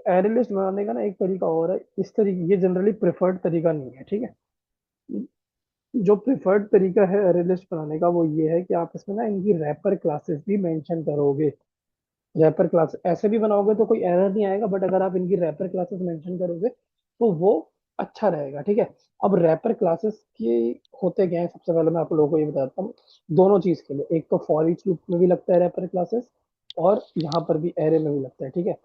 Array list बनाने का ना एक तरीका और है, इस तरीके ये जनरली प्रेफर्ड तरीका नहीं है, ठीक है। जो प्रेफर्ड तरीका है एरे लिस्ट बनाने का वो ये है कि आप इसमें ना इनकी रैपर क्लासेस भी मेंशन करोगे। रैपर क्लास ऐसे भी बनाओगे तो कोई एरर नहीं आएगा, बट अगर आप इनकी रैपर क्लासेस मेंशन करोगे तो वो अच्छा रहेगा, ठीक है। अब रैपर क्लासेस के होते क्या है, सबसे पहले मैं आप लोगों को ये बताता हूँ। दोनों चीज के लिए, एक तो फॉर ईच लूप में भी लगता है रैपर क्लासेस, और यहाँ पर भी एरे में भी लगता है, ठीक है।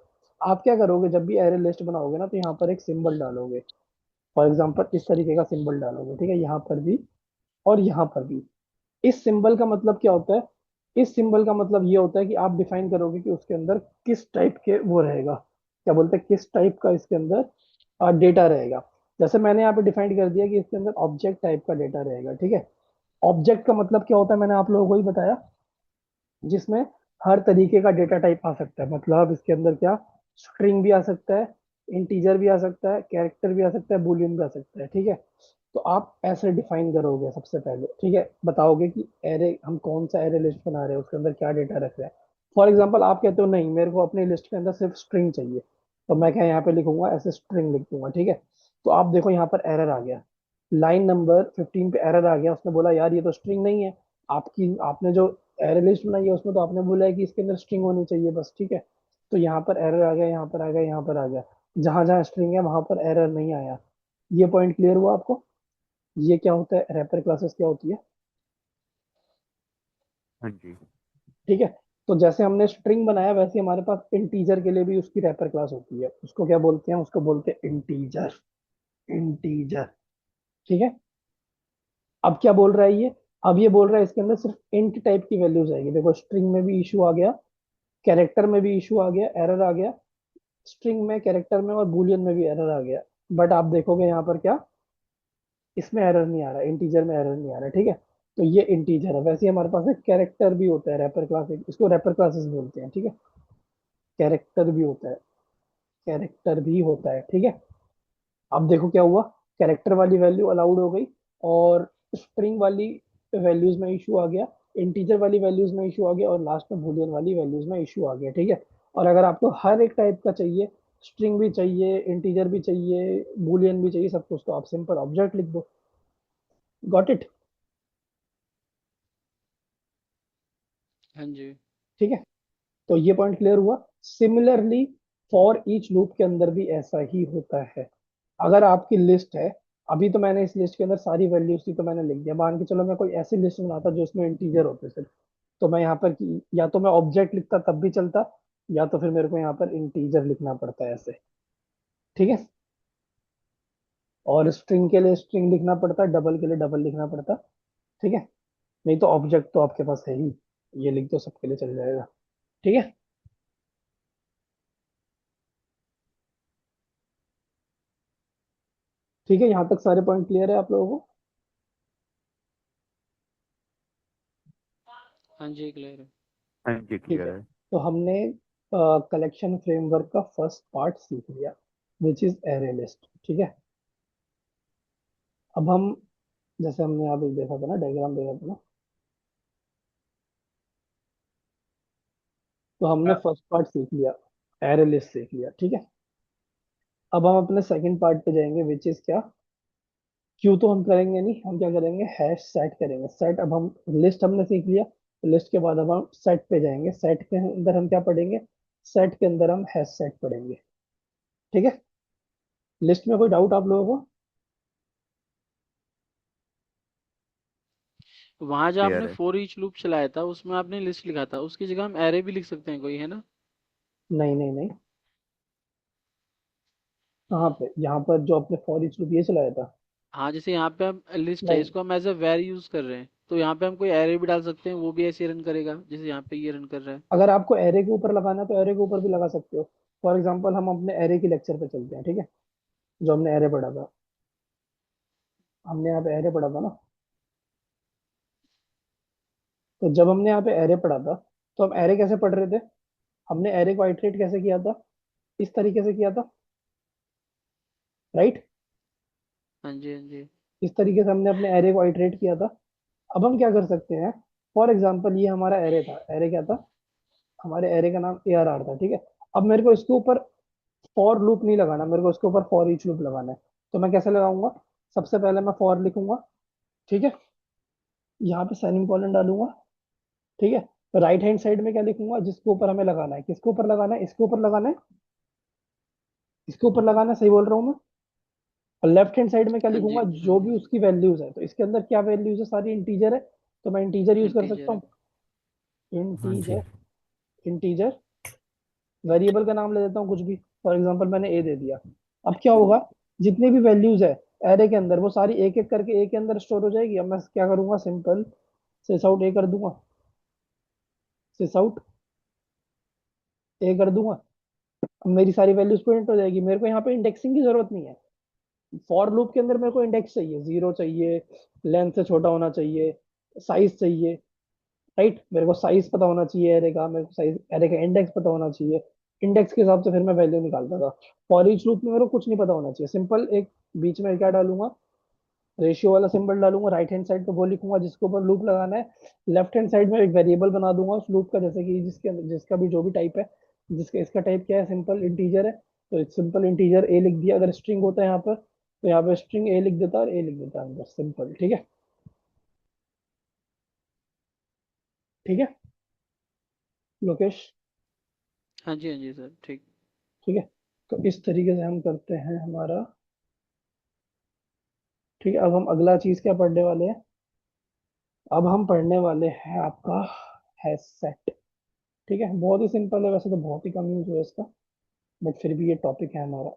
आप क्या करोगे, जब भी एरे लिस्ट बनाओगे ना तो यहाँ पर एक सिंबल डालोगे। फॉर एग्जाम्पल इस तरीके का सिंबल डालोगे, ठीक है, यहाँ पर भी और यहाँ पर भी। इस सिंबल का मतलब क्या होता है, इस सिंबल का मतलब ये होता है कि आप डिफाइन करोगे कि उसके अंदर किस टाइप के वो रहेगा, क्या बोलते हैं, किस टाइप का इसके अंदर डेटा रहेगा। जैसे मैंने यहाँ पे डिफाइन कर दिया कि इसके अंदर ऑब्जेक्ट टाइप का डेटा रहेगा, ठीक है। ऑब्जेक्ट का मतलब क्या होता है, मैंने आप लोगों को ही बताया, जिसमें हर तरीके का डेटा टाइप आ सकता है। मतलब इसके अंदर क्या, स्ट्रिंग भी आ सकता है, इंटीजर भी आ सकता है, कैरेक्टर भी आ सकता है, बूलियन भी आ सकता है, ठीक है। तो आप ऐसे डिफाइन करोगे सबसे पहले, ठीक है, बताओगे कि एरे, हम कौन सा एरे लिस्ट बना रहे हैं, उसके अंदर क्या डेटा रख रहे हैं। फॉर एग्जाम्पल आप कहते हो नहीं, मेरे को अपनी लिस्ट के अंदर सिर्फ स्ट्रिंग चाहिए, तो मैं क्या यहाँ पे लिखूंगा, ऐसे स्ट्रिंग लिख दूंगा, ठीक है। तो आप देखो यहाँ पर एरर आ गया, लाइन नंबर 15 पे एरर आ गया, उसने बोला यार ये तो स्ट्रिंग नहीं है। आपकी आपने जो एरे लिस्ट बनाई है उसमें तो आपने बोला है कि इसके अंदर स्ट्रिंग होनी चाहिए बस, ठीक है। तो यहाँ पर एरर आ गया, यहाँ पर आ गया, यहाँ पर आ गया। जहां जहां स्ट्रिंग है वहां पर एरर नहीं आया। ये पॉइंट क्लियर हुआ आपको। ये क्या होता है, रैपर क्लासेस क्या होती है, हाँ जी। ठीक है। तो जैसे हमने स्ट्रिंग बनाया वैसे हमारे पास इंटीजर के लिए भी उसकी रैपर क्लास होती है, उसको क्या बोलते हैं, उसको बोलते हैं इंटीजर। इंटीजर, ठीक है। अब क्या बोल रहा है ये, अब ये बोल रहा है इसके अंदर सिर्फ इंट टाइप की वैल्यूज आएगी। देखो स्ट्रिंग में भी इशू आ गया, कैरेक्टर में भी इशू आ गया, एरर आ गया, स्ट्रिंग में, कैरेक्टर में और बूलियन में भी एरर आ गया। बट आप देखोगे यहाँ पर क्या, इसमें एरर नहीं आ रहा, इंटीजर में एरर नहीं आ रहा, ठीक है। तो ये इंटीजर है। वैसे ही हमारे पास एक कैरेक्टर भी होता है, रैपर क्लास, इसको रैपर क्लासेस बोलते हैं, ठीक है। कैरेक्टर भी होता है, कैरेक्टर भी होता है, ठीक है। अब देखो क्या हुआ, कैरेक्टर वाली वैल्यू अलाउड हो गई, और स्ट्रिंग वाली वैल्यूज में इशू आ गया, इंटीजर वाली वैल्यूज में इशू आ गया, और लास्ट में बूलियन वाली वैल्यूज में इशू आ गया, ठीक है। और अगर आपको हर एक टाइप का चाहिए, स्ट्रिंग भी चाहिए, इंटीजर भी चाहिए, बूलियन भी चाहिए, सब कुछ, तो आप सिंपल ऑब्जेक्ट लिख दो। Got it. हाँ जी। ठीक है, तो ये पॉइंट क्लियर हुआ। सिमिलरली फॉर ईच लूप के अंदर भी ऐसा ही होता है। अगर आपकी लिस्ट है, अभी तो मैंने इस लिस्ट के अंदर सारी वैल्यूज थी तो मैंने लिख दिया, मान के चलो मैं कोई ऐसी लिस्ट बनाता जो इसमें इंटीजर होते सिर्फ, तो मैं यहाँ पर या तो मैं ऑब्जेक्ट लिखता तब भी चलता, या तो फिर मेरे को यहाँ पर इंटीजर लिखना पड़ता है ऐसे, ठीक है। और स्ट्रिंग के लिए स्ट्रिंग लिखना पड़ता, डबल के लिए डबल लिखना पड़ता, ठीक है। नहीं तो ऑब्जेक्ट तो आपके पास है ही, ये लिख दो, सबके लिए चल जाएगा, ठीक है। ठीक है, यहाँ तक सारे पॉइंट क्लियर है आप लोगों को। हाँ जी, क्लियर है। हाँ जी, ठीक क्लियर है, है। तो हमने कलेक्शन फ्रेमवर्क का फर्स्ट पार्ट सीख लिया, विच इज एरे लिस्ट, ठीक है। अब हम, जैसे हमने यहाँ पे देखा था ना, डायग्राम देखा था ना, तो हमने फर्स्ट पार्ट सीख लिया, एरे लिस्ट सीख लिया, ठीक है। अब हम अपने सेकंड पार्ट पे जाएंगे, विच इज क्या, क्यों तो हम करेंगे नहीं, हम क्या करेंगे, हैश सेट करेंगे। सेट, अब हम लिस्ट हमने सीख लिया, तो लिस्ट के बाद अब हम सेट पे जाएंगे। सेट के अंदर हम क्या पढ़ेंगे, सेट के अंदर हम हैश सेट पढ़ेंगे, ठीक है। लिस्ट में कोई डाउट आप लोगों को। वहां जहाँ क्लियर आपने है। फॉर ईच लूप चलाया था उसमें आपने लिस्ट लिखा था, उसकी जगह हम एरे भी लिख सकते हैं कोई, है ना? नहीं नहीं नहीं, कहाँ पे, यहाँ पर जो अपने फॉर ईच लूप ये चलाया था। हाँ, जैसे यहाँ पे हम लिस्ट है, नहीं, इसको हम एज अ वेर यूज कर रहे हैं, तो यहाँ पे हम कोई एरे भी डाल सकते हैं, वो भी ऐसे रन करेगा जैसे यहाँ पे ये रन कर रहा है। अगर आपको एरे के ऊपर लगाना है तो एरे के ऊपर भी लगा सकते हो। फॉर एग्जाम्पल हम अपने एरे की लेक्चर पे चलते हैं, ठीक है, जो हमने एरे पढ़ा था, हमने यहाँ पे एरे पढ़ा था ना। तो जब हमने यहाँ पे एरे पढ़ा था, तो हम एरे कैसे पढ़ रहे थे, हमने एरे को आइटरेट कैसे किया था, इस तरीके से किया था, राइट। हाँ जी, हाँ जी। इस तरीके से हमने अपने एरे को आइटरेट किया था। अब हम क्या कर सकते हैं, फॉर एग्जाम्पल ये हमारा एरे था, एरे क्या था, हमारे एरे का नाम ARR था, ठीक है। अब मेरे को इसके ऊपर फॉर लूप नहीं लगाना मेरे को, उसके ऊपर फॉर ईच लूप लगाना है। तो मैं कैसे लगाऊंगा? सबसे पहले मैं फॉर लिखूंगा, ठीक है, यहाँ पे सेमीकोलन डालूंगा, ठीक है। राइट हैंड साइड में क्या लिखूंगा? जिसके ऊपर हमें लगाना है, किसके ऊपर लगाना है? इसके ऊपर लगाना है, इसके ऊपर लगाना है, सही बोल रहा हूँ मैं। और लेफ्ट हैंड साइड में क्या हाँ जी, लिखूंगा? हाँ जो भी जी। उसकी वैल्यूज है, तो इसके अंदर क्या वैल्यूज है? सारी इंटीजर है, तो मैं इंटीजर यूज कर सकता इंटीजर है। हूँ। हाँ जी। इंटीजर, इंटीजर, वेरिएबल का नाम ले देता हूँ कुछ भी। फॉर एग्जांपल मैंने ए दे दिया। अब क्या होगा? जितनी भी वैल्यूज है एरे के अंदर, वो सारी एक एक करके ए के अंदर स्टोर हो जाएगी। अब मैं क्या करूंगा? सिंपल सिस आउट ए कर दूंगा, सिस आउट ए कर दूंगा। अब मेरी सारी वैल्यूज प्रिंट हो जाएगी, मेरे को यहाँ पे इंडेक्सिंग की जरूरत नहीं है। फॉर लूप के अंदर मेरे को इंडेक्स चाहिए, जीरो चाहिए, लेंथ से छोटा होना चाहिए, साइज चाहिए, राइट। मेरे को साइज पता होना चाहिए एरे का, मेरे को साइज एरे का इंडेक्स पता होना चाहिए। इंडेक्स के हिसाब से फिर मैं वैल्यू निकालता था। फॉर ईच लूप में मेरे को कुछ नहीं पता होना चाहिए, सिंपल एक बीच में क्या डालूंगा? रेशियो वाला सिंबल डालूंगा। राइट हैंड साइड पे वो लिखूंगा जिसके ऊपर लूप लगाना है। लेफ्ट हैंड साइड में एक वेरिएबल बना दूंगा उस लूप का, जैसे कि जिसके जिसका भी जो भी टाइप है, जिसका इसका टाइप क्या है? सिंपल इंटीजर है, तो सिंपल इंटीजर ए लिख दिया। अगर स्ट्रिंग होता है यहाँ पर, तो यहाँ पे स्ट्रिंग ए लिख देता और ए लिख देता अंदर, सिंपल, ठीक है। ठीक है लोकेश, हाँ जी, हाँ जी सर, ठीक। ठीक है। तो इस तरीके से हम करते हैं हमारा, ठीक है। अब हम अगला चीज क्या पढ़ने वाले हैं? अब हम पढ़ने वाले हैं आपका हैश सेट, ठीक है। बहुत ही सिंपल है वैसे तो, बहुत ही कम यूज है इसका, बट फिर भी ये टॉपिक है हमारा,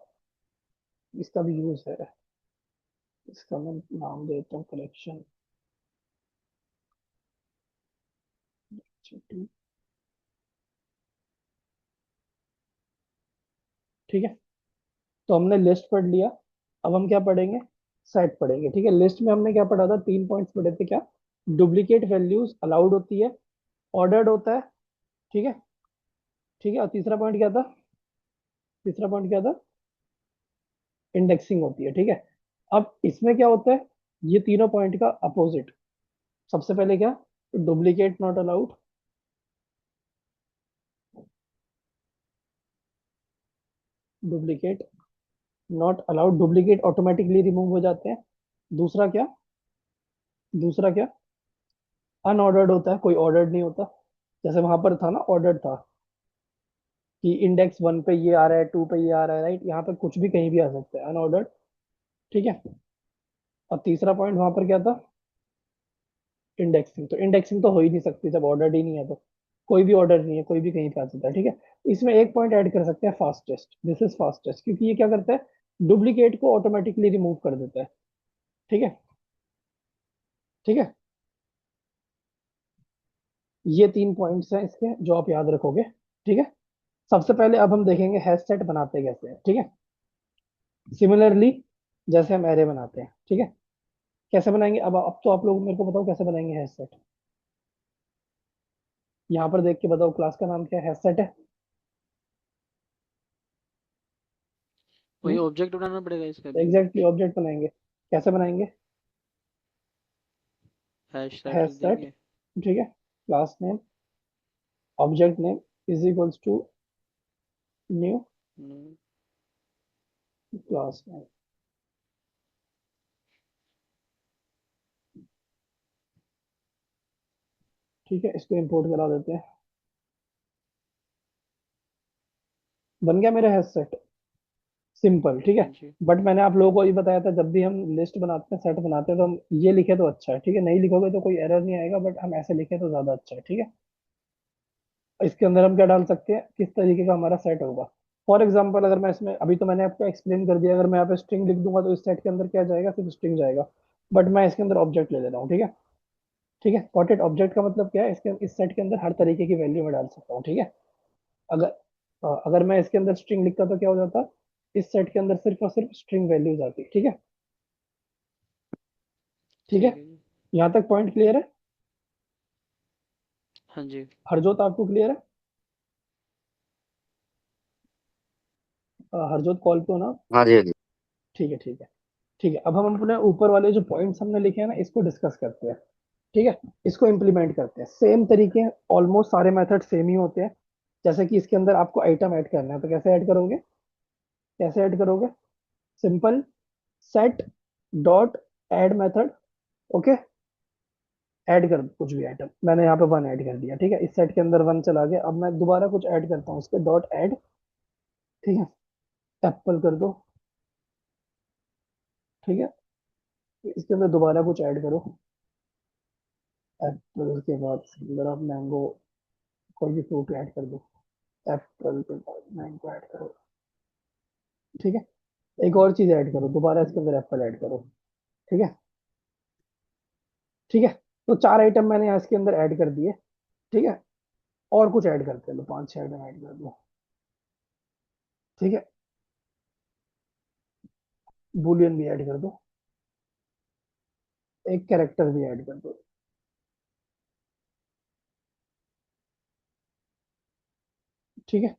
इसका भी यूज है। इसका मैं नाम देता हूँ कलेक्शन, ठीक है। तो हमने लिस्ट पढ़ लिया, अब हम क्या पढ़ेंगे? सेट पढ़ेंगे, ठीक है। लिस्ट में हमने क्या पढ़ा था? 3 पॉइंट्स पढ़े थे, क्या? डुप्लीकेट वैल्यूज अलाउड होती है, ऑर्डर्ड होता है, ठीक है, ठीक है। और तीसरा पॉइंट क्या था? तीसरा पॉइंट क्या था? इंडेक्सिंग होती है, ठीक है। अब इसमें क्या होता है? ये तीनों पॉइंट का अपोजिट। सबसे पहले क्या? Duplicate not allowed, duplicate not allowed, duplicate automatically remove हो जाते हैं। दूसरा क्या? दूसरा क्या? अनऑर्डर्ड होता है, कोई ऑर्डर्ड नहीं होता। जैसे वहां पर था ना, ऑर्डर्ड था कि इंडेक्स 1 पे ये आ रहा है, 2 पे ये आ रहा है, राइट। यहाँ पे कुछ भी कहीं भी आ सकता है, अनऑर्डर्ड, ठीक है। और तीसरा पॉइंट वहां पर क्या था? इंडेक्सिंग। तो इंडेक्सिंग तो हो ही नहीं सकती जब ऑर्डर्ड ही नहीं है, तो कोई भी ऑर्डर नहीं है, कोई भी कहीं पे आ सकता है, ठीक है। इसमें एक पॉइंट ऐड कर सकते हैं, फास्टेस्ट। दिस इज फास्टेस्ट, क्योंकि ये क्या करता है? डुप्लीकेट को ऑटोमेटिकली रिमूव कर देता है, ठीक है, ठीक है। ये 3 पॉइंट्स हैं इसके जो आप याद रखोगे, ठीक है। सबसे पहले अब हम देखेंगे हैश सेट बनाते कैसे हैं, ठीक है। सिमिलरली जैसे हम एरे बनाते हैं, ठीक है। कैसे बनाएंगे? अब तो आप लोग मेरे को बताओ कैसे बनाएंगे हैश सेट। यहाँ पर देख के बताओ, क्लास का नाम क्या है? हैश सेट है। वही ऑब्जेक्ट बनाना पड़ेगा इसका भी। एग्जैक्टली ऑब्जेक्ट बनाएंगे। कैसे बनाएंगे? हैश सेट हैश लिख सेट, देंगे। ठीक है। Class name, object name is equals to new hmm, class name, ठीक है। इसको इंपोर्ट करा देते हैं, बन गया मेरा हैश सेट, सिंपल, ठीक है। हाँ जी। बट मैंने आप लोगों को ये बताया था, जब भी हम लिस्ट बनाते हैं, सेट बनाते हैं, तो हम ये लिखे तो अच्छा है, ठीक है। नहीं लिखोगे तो कोई एरर नहीं आएगा, बट हम ऐसे लिखे तो ज्यादा अच्छा है, ठीक है। इसके अंदर हम क्या डाल सकते हैं? किस तरीके का हमारा सेट होगा? फॉर एग्जाम्पल, अगर मैं इसमें, अभी तो मैंने आपको एक्सप्लेन कर दिया, अगर मैं यहाँ पे स्ट्रिंग लिख दूंगा तो इस सेट के अंदर क्या जाएगा? सिर्फ स्ट्रिंग जाएगा। बट मैं इसके अंदर ऑब्जेक्ट ले ले रहा हूँ, ठीक है, ठीक है। कॉटेड ऑब्जेक्ट का मतलब क्या है? इसके इस सेट के अंदर हर तरीके की वैल्यू मैं डाल सकता हूँ, ठीक है। अगर अगर मैं इसके अंदर स्ट्रिंग लिखता तो क्या हो जाता? इस सेट के अंदर सिर्फ और सिर्फ स्ट्रिंग वैल्यूज आती, ठीक है, ठीक है। ठीक है जी। यहाँ तक पॉइंट क्लियर है? हाँ जी। हरजोत आपको क्लियर है? हरजोत कॉल पे हो ना? हाँ जी, हाँ जी। ठीक है, ठीक है, ठीक है। अब हम अपने ऊपर वाले जो पॉइंट्स हमने लिखे हैं ना, इसको डिस्कस करते हैं, ठीक है। इसको इम्प्लीमेंट करते हैं सेम तरीके, ऑलमोस्ट सारे मेथड सेम ही होते हैं। जैसे कि इसके अंदर आपको आइटम ऐड करना है, तो कैसे ऐड करोगे? कैसे ऐड करोगे? Simple, set dot add method. Okay, add कर दो कुछ भी आइटम, मैंने यहाँ पे वन ऐड कर दिया, ठीक है, इस सेट के अंदर वन चला गया। अब मैं दोबारा कुछ ऐड करता हूँ उस पर, डॉट ऐड, ठीक है, एप्पल कर दो, ठीक है, इसके अंदर दोबारा कुछ ऐड करो, एप्पल के बाद इसके अंदर आप मैंगो, कोई भी फ्रूट ऐड कर दो, एप्पल के बाद मैंगो ऐड करो, ठीक है, एक और चीज ऐड करो, दोबारा इसके अंदर एप्पल ऐड करो, ठीक है, ठीक है। तो चार आइटम मैंने यहाँ इसके अंदर ऐड कर दिए, ठीक है, और कुछ ऐड करते लो, पांच छह आइटम ऐड कर दो, ठीक है, बूलियन भी ऐड कर दो, एक कैरेक्टर भी ऐड कर दो, ठीक है।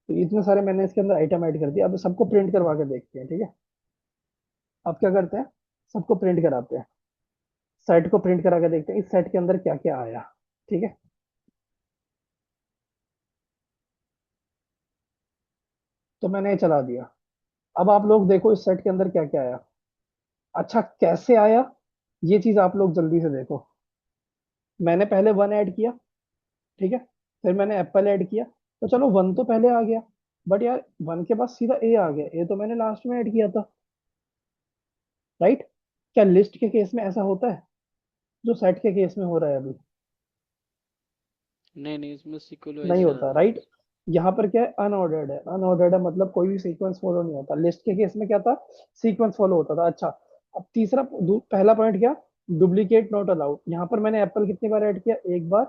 तो इतने सारे मैंने इसके अंदर आइटम ऐड कर दिए, अब सबको प्रिंट करवा के देखते हैं, ठीक है। अब क्या करते हैं, सबको प्रिंट कराते हैं, सेट को प्रिंट करा के देखते हैं इस सेट के अंदर क्या क्या आया, ठीक है। तो मैंने ये चला दिया। अब आप लोग देखो इस सेट के अंदर क्या क्या आया। अच्छा, कैसे आया ये चीज आप लोग जल्दी से देखो। मैंने पहले वन ऐड किया, ठीक है, फिर मैंने एप्पल ऐड किया, तो चलो वन तो पहले आ गया, बट यार वन के बाद सीधा ए आ गया, ए तो मैंने लास्ट में ऐड किया था, राइट? क्या लिस्ट के केस में ऐसा होता है जो सेट के केस में हो रहा है अभी? नहीं नहीं, इसमें सीक्वल वाइज नहीं होता, जाना है। राइट? यहाँ पर क्या है, अनऑर्डर्ड है, अनऑर्डर्ड है मतलब कोई भी सीक्वेंस फॉलो नहीं होता। लिस्ट के केस में क्या था, सीक्वेंस फॉलो होता था। अच्छा, अब तीसरा पहला पॉइंट क्या, डुप्लीकेट नॉट अलाउड। यहाँ पर मैंने एप्पल कितनी बार ऐड किया, एक बार,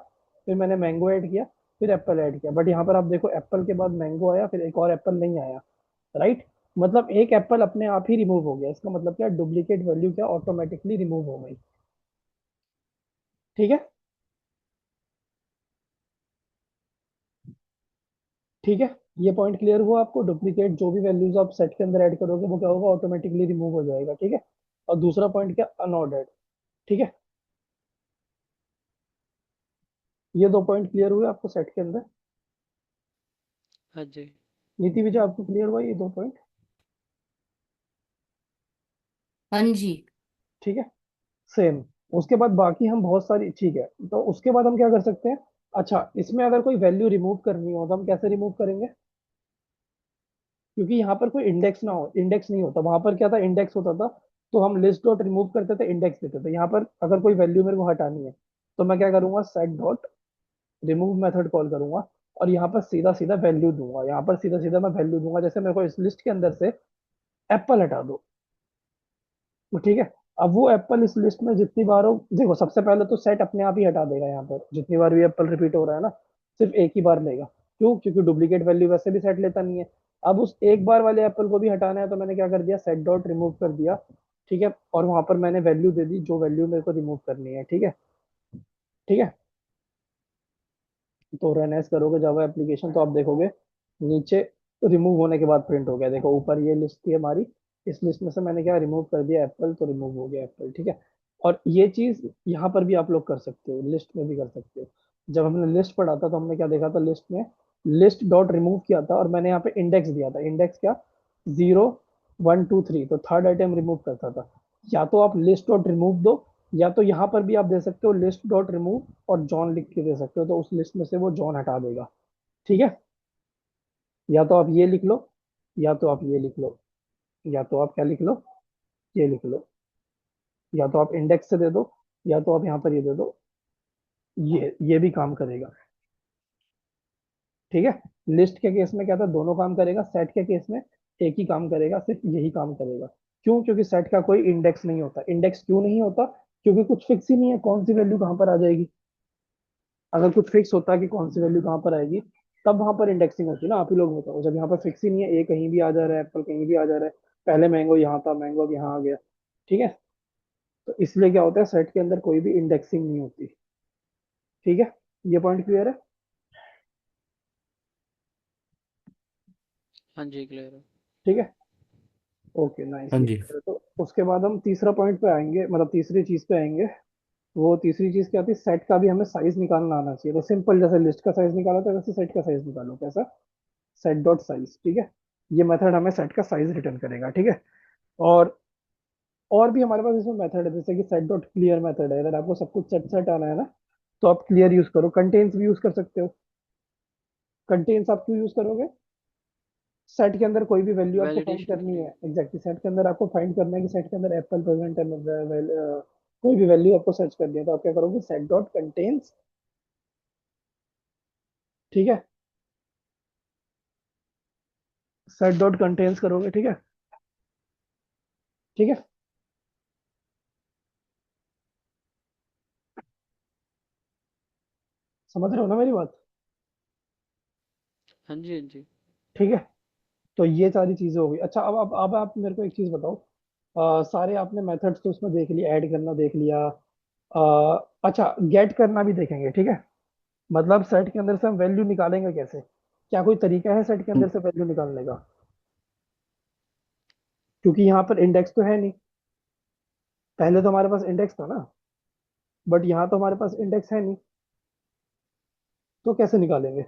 फिर मैंने मैंगो ऐड किया, फिर एप्पल ऐड किया, बट यहाँ पर आप देखो एप्पल के बाद मैंगो आया, फिर एक और एप्पल नहीं आया, राइट? मतलब एक एप्पल अपने आप ही रिमूव हो गया, इसका मतलब क्या, डुप्लीकेट वैल्यू क्या ऑटोमेटिकली रिमूव हो गई, ठीक है, ठीक है। ये पॉइंट क्लियर हुआ आपको? डुप्लीकेट जो भी वैल्यूज आप सेट के अंदर ऐड करोगे वो क्या होगा, ऑटोमेटिकली रिमूव हो जाएगा, ठीक है। और दूसरा पॉइंट क्या, अनऑर्डर्ड, ठीक है। ये दो पॉइंट क्लियर हुए आपको सेट के अंदर? हाँ जी। नीति विजय, आपको क्लियर हुआ ये दो पॉइंट? हाँ जी। ठीक है, सेम। उसके बाद बाकी हम बहुत सारी, ठीक है, तो उसके बाद हम क्या कर सकते हैं। अच्छा, इसमें अगर कोई वैल्यू रिमूव करनी हो तो हम कैसे रिमूव करेंगे? क्योंकि यहाँ पर कोई इंडेक्स ना हो, इंडेक्स नहीं होता, वहां पर क्या था, इंडेक्स होता था, तो हम लिस्ट डॉट रिमूव करते थे, इंडेक्स देते थे। यहाँ पर अगर कोई वैल्यू मेरे को हटानी है तो मैं क्या करूंगा, set dot remove method call करूंगा, और यहाँ पर सीधा सीधा वैल्यू दूंगा, यहाँ पर सीधा सीधा मैं वैल्यू दूंगा, जैसे मेरे को इस लिस्ट के अंदर से एप्पल हटा दो, तो ठीक है। अब वो एप्पल इस लिस्ट में जितनी बार हो, देखो सबसे पहले तो सेट अपने आप ही हटा देगा, यहाँ पर जितनी बार भी एप्पल रिपीट हो रहा है ना, सिर्फ एक ही बार लेगा। क्यों? क्योंकि डुप्लीकेट वैल्यू वैसे भी सेट लेता नहीं है। अब उस एक बार वाले एप्पल को भी हटाना है, तो मैंने क्या कर दिया, सेट डॉट रिमूव कर दिया, ठीक है, और वहां पर मैंने वैल्यू दे दी जो वैल्यू मेरे को रिमूव करनी है, ठीक है, ठीक है। तो रन एज करोगे जावा एप्लीकेशन तो आप देखोगे नीचे रिमूव होने के बाद प्रिंट हो गया, देखो ऊपर ये लिस्ट थी हमारी, इस लिस्ट में से मैंने क्या रिमूव कर दिया, एप्पल, तो रिमूव हो गया एप्पल, ठीक है। और ये चीज यहाँ पर भी आप लोग कर सकते हो, लिस्ट में भी कर सकते हो। जब हमने लिस्ट पढ़ा था तो हमने क्या देखा था, लिस्ट में लिस्ट डॉट रिमूव किया था, और मैंने यहाँ पे इंडेक्स दिया था, इंडेक्स क्या, 0 1 2 3, तो थर्ड आइटम रिमूव करता था। या तो आप लिस्ट डॉट रिमूव दो, या तो यहाँ पर भी आप दे सकते हो लिस्ट डॉट रिमूव और जॉन लिख के दे सकते हो, तो उस लिस्ट में से वो जॉन हटा देगा, ठीक है। या तो आप ये लिख लो, या तो आप ये लिख लो, या तो आप क्या लिख लो, ये लिख लो, या तो आप इंडेक्स से दे दो, या तो आप यहाँ पर ये दे दो, ये भी काम करेगा, ठीक है। लिस्ट के केस में क्या था, दोनों काम करेगा, सेट के केस में एक ही काम करेगा, सिर्फ यही काम करेगा। क्यों? क्योंकि सेट का कोई इंडेक्स नहीं होता। इंडेक्स क्यों नहीं होता? क्योंकि कुछ फिक्स ही नहीं है कौन सी वैल्यू कहाँ पर आ जाएगी। अगर कुछ फिक्स होता कि कौन सी वैल्यू कहाँ पर आएगी, तब वहां पर इंडेक्सिंग होती ना, आप ही लोग बताओ। जब यहाँ पर फिक्स ही नहीं है, ए कहीं भी आ जा रहा है, एप्पल कहीं भी आ जा रहा है, पहले मैंगो यहाँ था, मैंगो अब यहाँ आ गया, ठीक है। तो इसलिए क्या होता है, सेट के अंदर कोई भी इंडेक्सिंग नहीं होती, ठीक है। ये पॉइंट क्लियर है? हाँ जी, क्लियर है। ठीक है, ओके, नाइस, हाँ ये जी। clear है। तो उसके बाद हम तीसरा पॉइंट पे आएंगे, मतलब तीसरी चीज पे आएंगे। वो तीसरी चीज क्या थी, सेट का भी हमें साइज निकालना आना चाहिए। तो सिंपल, जैसे लिस्ट का साइज निकाला था वैसे सेट का साइज निकालो। कैसा? सेट डॉट साइज, ठीक है। ये मेथड हमें सेट का साइज रिटर्न करेगा, ठीक है। और और भी हमारे पास इसमें मेथड है, जैसे कि सेट डॉट क्लियर मेथड है। अगर आपको सब कुछ सेट सेट आना है ना, तो आप क्लियर यूज करो। कंटेन्स भी यूज कर सकते हो। कंटेन्स आप क्यों यूज करोगे? सेट के अंदर कोई भी वैल्यू आपको फाइंड वैलिडेशन के करनी है, लिए। एग्जैक्टली सेट के अंदर आपको फाइंड करना है कि सेट के अंदर एप्पल प्रेजेंट है, कोई भी वैल्यू आपको सर्च करनी है, तो आप क्या करोगे, सेट डॉट कंटेन्स, ठीक है। सेट डॉट कंटेन्स करोगे, ठीक है। ठीक है, समझ रहे हो ना मेरी बात? हाँ जी, हाँ जी। ठीक है, तो ये सारी चीजें हो गई। अच्छा, अब आप मेरे को एक चीज बताओ। सारे आपने मेथड्स तो उसमें देख लिया, ऐड करना देख लिया। अच्छा, गेट करना भी देखेंगे, ठीक है। मतलब सेट के अंदर से हम वैल्यू निकालेंगे कैसे? क्या कोई तरीका है सेट के अंदर से वैल्यू निकालने का? क्योंकि यहाँ पर इंडेक्स तो है नहीं। पहले तो हमारे पास इंडेक्स था ना, बट यहाँ तो हमारे पास इंडेक्स है नहीं, तो कैसे निकालेंगे?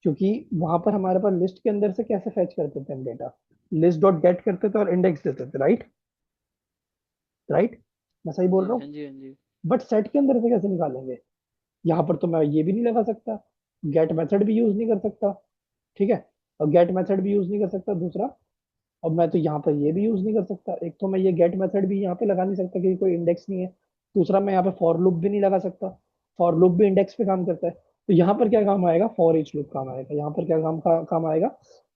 क्योंकि वहां पर हमारे पास लिस्ट के अंदर से कैसे फैच करते थे हम डेटा? लिस्ट डॉट गेट करते थे और इंडेक्स देते थे, राइट? राइट, मैं सही बोल जी, रहा हाँ हूँ? जी, हाँ जी। बट सेट के अंदर से कैसे निकालेंगे? यहाँ पर तो मैं ये भी नहीं लगा सकता, गेट मेथड भी यूज नहीं कर सकता, ठीक है। और गेट मेथड भी यूज नहीं कर सकता दूसरा, अब मैं तो यहाँ पर ये भी यूज नहीं कर सकता। एक तो मैं ये गेट मेथड भी यहाँ पे लगा नहीं सकता क्योंकि कोई इंडेक्स नहीं है। दूसरा, मैं यहाँ पे फॉर लूप भी नहीं लगा सकता, फॉर लूप भी इंडेक्स पे काम करता है। तो यहाँ पर क्या काम आएगा, फॉर ईच लूप काम आएगा। यहाँ पर क्या काम आएगा,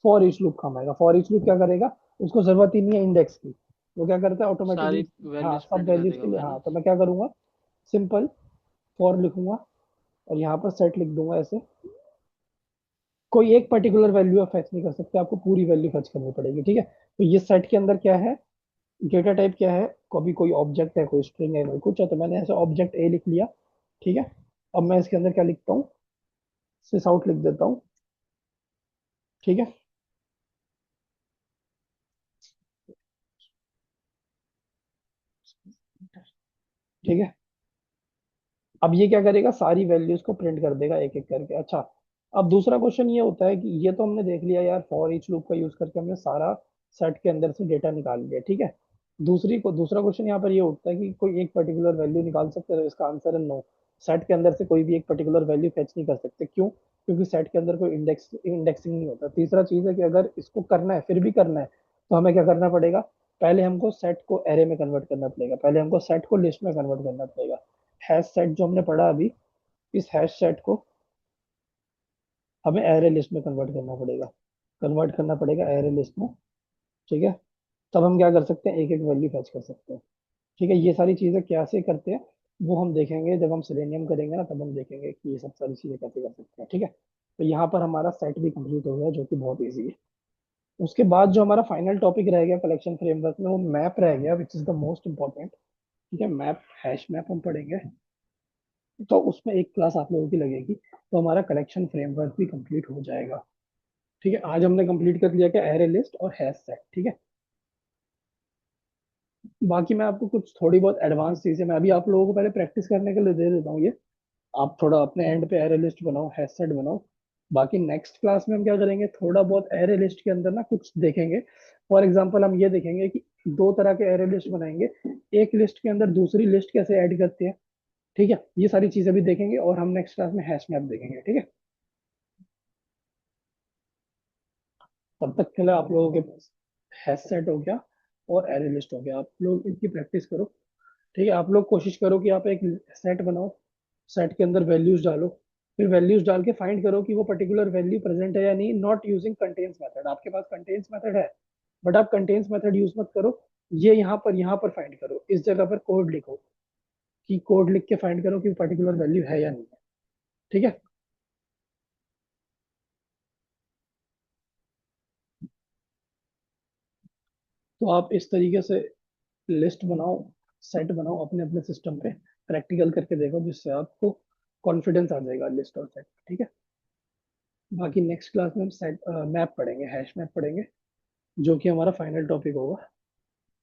फॉर ईच लूप काम आएगा। फॉर ईच लूप क्या करेगा, उसको जरूरत ही नहीं है इंडेक्स की, वो क्या करता है ऑटोमेटिकली। सारी हाँ, वैल्यूज सब प्रिंट कर वैल्यूज के देगा वो, लिए। है हाँ, ना? तो मैं क्या करूंगा, सिंपल फॉर लिखूंगा और यहाँ पर सेट लिख दूंगा ऐसे। कोई एक पर्टिकुलर वैल्यू आप फेच नहीं कर सकते, आपको पूरी वैल्यू फेच करनी पड़ेगी, ठीक है। तो ये सेट के अंदर क्या है, डेटा टाइप क्या है, कभी कोई ऑब्जेक्ट है, कोई स्ट्रिंग है, कोई कुछ है, तो मैंने ऐसे ऑब्जेक्ट ए लिख लिया, ठीक है। अब मैं इसके अंदर क्या लिखता हूँ, सिस आउट लिख देता हूँ, ठीक है। ठीक है, अब ये क्या करेगा, सारी वैल्यूज को प्रिंट कर देगा एक एक करके। अच्छा, अब दूसरा क्वेश्चन ये होता है कि ये तो हमने देख लिया यार, फॉर ईच लूप का यूज करके हमने सारा सेट के अंदर से डेटा निकाल लिया, ठीक है। दूसरा क्वेश्चन यहाँ पर ये उठता है कि कोई एक पर्टिकुलर वैल्यू निकाल सकते हैं? इसका आंसर है नो। सेट के अंदर से कोई भी एक पर्टिकुलर वैल्यू फेच नहीं कर सकते, क्यों? क्योंकि सेट के अंदर कोई इंडेक्सिंग नहीं होता। तीसरा चीज है कि अगर इसको करना है, फिर भी करना है, तो हमें क्या करना पड़ेगा, पहले हमको सेट को एरे में कन्वर्ट करना पड़ेगा, पहले हमको सेट को लिस्ट में कन्वर्ट करना पड़ेगा। हैश सेट जो हमने पढ़ा अभी, इस हैश सेट को हमें एरे लिस्ट में कन्वर्ट करना पड़ेगा एरे लिस्ट में, ठीक है। तब हम क्या कर सकते हैं, एक एक वैल्यू फैच कर सकते हैं, ठीक है। ये सारी चीजें कैसे करते हैं वो हम देखेंगे, जब हम सेलेनियम करेंगे ना, तब हम देखेंगे कि ये सब सारी चीजें कैसे कर सकते हैं, ठीक है। तो यहाँ पर हमारा सेट भी कंप्लीट हो गया, जो कि बहुत ईजी है। उसके बाद जो हमारा फाइनल टॉपिक रह गया कलेक्शन फ्रेमवर्क में, वो मैप रह गया, which is the most important, ठीक है। मैप, हैश मैप हम पढ़ेंगे, तो उसमें एक क्लास आप लोगों की लगेगी, तो हमारा कलेक्शन फ्रेमवर्क भी कंप्लीट हो जाएगा, ठीक है। आज हमने कंप्लीट कर लिया क्या, एरे लिस्ट और हैश सेट, ठीक है। बाकी मैं आपको कुछ थोड़ी बहुत एडवांस चीजें मैं अभी आप लोगों को पहले प्रैक्टिस करने के लिए दे देता हूँ ये। आप थोड़ा अपने एंड पे एरे लिस्ट बनाओ, हैश सेट बनाओ। बाकी नेक्स्ट क्लास में हम क्या करेंगे, थोड़ा बहुत एरे लिस्ट के अंदर ना कुछ देखेंगे। फॉर एग्जांपल हम ये देखेंगे कि दो तरह के एरे लिस्ट बनाएंगे, एक लिस्ट के अंदर दूसरी लिस्ट कैसे ऐड करते हैं, ठीक है। ये सारी चीजें भी देखेंगे, और हम नेक्स्ट क्लास में हैश मैप देखेंगे, ठीक है। तब तक के लिए आप लोगों के पास हैश सेट हो गया और एरे लिस्ट हो गया, आप लोग इनकी प्रैक्टिस करो, ठीक है। आप लोग कोशिश करो कि आप एक सेट बनाओ, सेट के अंदर वैल्यूज डालो, फिर वैल्यूज डाल के फाइंड करो कि वो पर्टिकुलर वैल्यू प्रेजेंट है या नहीं, नॉट यूजिंग कंटेन्स मेथड। आपके पास कंटेन्स मेथड है, बट आप कंटेन्स मेथड यूज मत करो, ये यहाँ पर फाइंड करो, इस जगह पर कोड लिखो, कि कोड लिख के फाइंड करो कि पर्टिकुलर वैल्यू है या नहीं है, ठीक है। तो आप इस तरीके से लिस्ट बनाओ, सेट बनाओ अपने अपने सिस्टम पे, प्रैक्टिकल करके देखो, जिससे आपको कॉन्फिडेंस आ जाएगा लिस्ट और सेट, ठीक है। बाकी नेक्स्ट क्लास में हम सेट मैप पढ़ेंगे, हैश मैप पढ़ेंगे, जो कि हमारा फाइनल टॉपिक होगा।